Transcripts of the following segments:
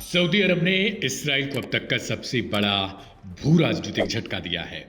Saudi अरब ने Israel को अब तक का सबसे बड़ा भू राजनीतिक झटका दिया है,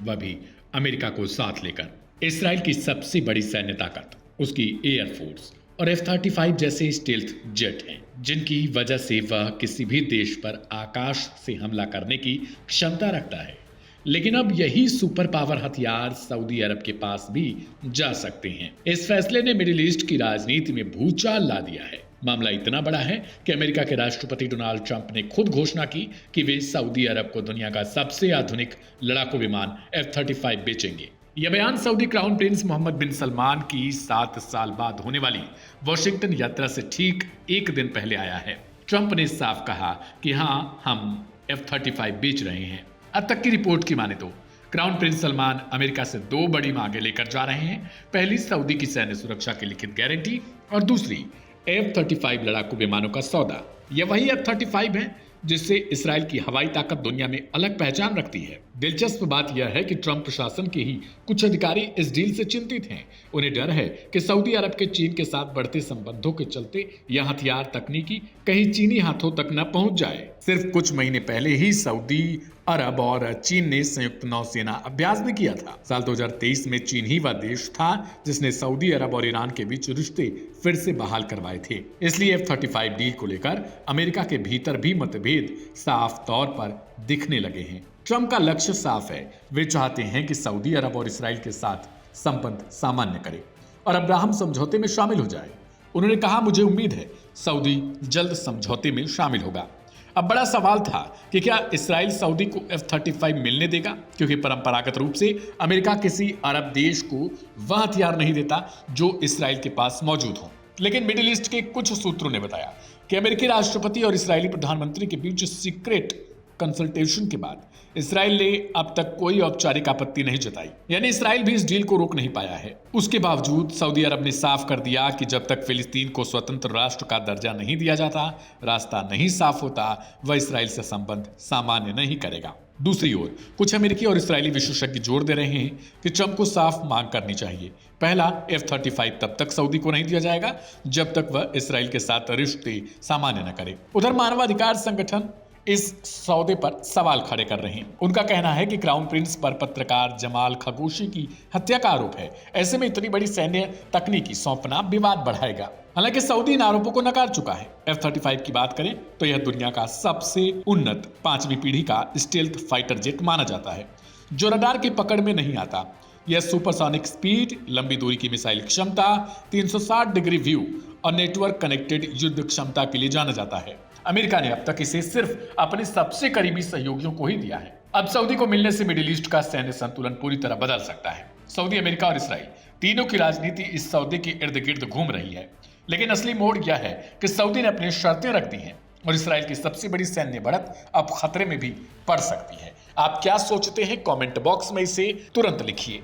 वह भी अमेरिका को साथ लेकर। इसराइल की सबसे बड़ी सैन्य ताकत उसकी एयरफोर्स और F-35 जैसे स्टेल्थ जेट हैं, जिनकी वजह से वह किसी भी देश पर आकाश से हमला करने की क्षमता रखता है। लेकिन अब यही सुपर पावर हथियार सऊदी अरब के पास भी जा सकते हैं। इस फैसले ने मिडिल ईस्ट की राजनीति में भूचाल ला दिया है। मामला इतना बड़ा है कि अमेरिका के राष्ट्रपति डोनाल्ड ट्रंप ने खुद घोषणा की कि वे सऊदी अरब को दुनिया का सबसे आधुनिक लड़ाकू विमान F-35 बेचेंगे। यह बयान सऊदी क्राउन प्रिंस मोहम्मद बिन सलमान की 7 साल बाद होने वाली वॉशिंगटन यात्रा से ठीक एक दिन पहले आया है। ट्रंप ने साफ कहा कि हाँ, हम F-35 बेच रहे हैं। अब तक की रिपोर्ट की माने तो क्राउन प्रिंस सलमान अमेरिका से 2 बड़ी मांगे लेकर जा रहे हैं। पहली, सऊदी की सैन्य सुरक्षा की लिखित गारंटी, और दूसरी F-35 लड़ाकू विमानों का सौदा। यह वही F-35 है जिससे इसराइल की हवाई ताकत दुनिया में अलग पहचान रखती है। दिलचस्प बात यह है कि ट्रंप प्रशासन के ही कुछ अधिकारी इस डील से चिंतित हैं। उन्हें डर है कि सऊदी अरब के चीन के साथ बढ़ते संबंधों के चलते यह हथियार तकनीकी कहीं चीनी हाथों तक न पहुंच जाए। सिर्फ कुछ महीने पहले ही सऊदी अरब और चीन ने संयुक्त नौसेना अभ्यास भी किया था। साल 2023 में चीन ही वह देश था जिसने सऊदी अरब और ईरान के बीच रिश्ते फिर से बहाल करवाए थे। इसलिए F-35 डील को लेकर अमेरिका के भीतर भी मतभेद साफ तौर पर दिखने लगे हैं। ट्रंप का लक्ष्य साफ है। वे चाहते हैं कि सऊदी अरब और इसराइल के साथ संबंध सामान्य करे और अब्राहम समझौते में शामिल हो जाए। उन्होंने कहा, मुझे उम्मीद है सऊदी जल्द समझौते में शामिल होगा। अब बड़ा सवाल था कि क्या इसराइल सऊदी को F-35 मिलने देगा, क्योंकि परंपरागत रूप से अमेरिका किसी अरब देश को वह हथियार नहीं देता जो इसराइल के पास मौजूद हो। लेकिन मिडिल ईस्ट के कुछ सूत्रों ने बताया कि अमेरिकी राष्ट्रपति और इसराइली प्रधानमंत्री के बीच सीक्रेट कंसल्टेशन के बाद इसराइल ने अब तक कोई औपचारिक आपत्ति नहीं जताई, यानी इसराइल भी इस डील को रोक नहीं पाया है। उसके बावजूद सऊदी अरब ने साफ कर दिया कि जब तक फिलिस्तीन को स्वतंत्र राष्ट्र का दर्जा नहीं दिया जाता, रास्ता नहीं साफ होता, वह इसराइल से संबंध सामान्य नहीं करेगा। दूसरी ओर कुछ अमेरिकी और इसराइली विशेषज्ञ जोर दे रहे हैं कि ट्रंप को साफ मांग करनी चाहिए। पहला, F-35 तब तक सऊदी को नहीं दिया जाएगा जब तक वह इसराइल के साथ रिश्ते सामान्य न करे। उधर मानवाधिकार संगठन इस सौदे पर सवाल खड़े कर रहे हैं। उनका कहना है कि क्राउन प्रिंस पर पत्रकार जमाल खशोगी की हत्या का आरोप है। ऐसे में इतनी बड़ी सैन्य तकनीकी सौंपना विवाद बढ़ाएगा। हालांकि सऊदी इन आरोपों को नकार चुका है। F-35 की बात करें तो यह दुनिया का सबसे उन्नत 5वीं पीढ़ी का स्टेल्थ फाइटर जेट माना जाता है, जो रडार की पकड़ में नहीं आता। यह सुपरसोनिक स्पीड, लंबी दूरी की मिसाइल क्षमता, 360 डिग्री व्यू और नेटवर्क कनेक्टेड युद्ध क्षमता के लिए जाना जाता है। अमेरिका ने अब तक इसे सिर्फ अपने सबसे करीबी सहयोगियों को ही दिया है। अब सऊदी को मिलने से मिडिल ईस्ट का सैन्य संतुलन पूरी तरह बदल सकता है। सऊदी, अमेरिका और इसराइल तीनों की राजनीति इस सौदे के इर्द गिर्द घूम रही है। लेकिन असली मोड़ यह है कि सऊदी ने अपनी शर्तें रख दी हैं और इसराइल की सबसे बड़ी सैन्य बढ़त अब खतरे में भी पड़ सकती है। आप क्या सोचते हैं? कमेंट बॉक्स में इसे तुरंत लिखिए।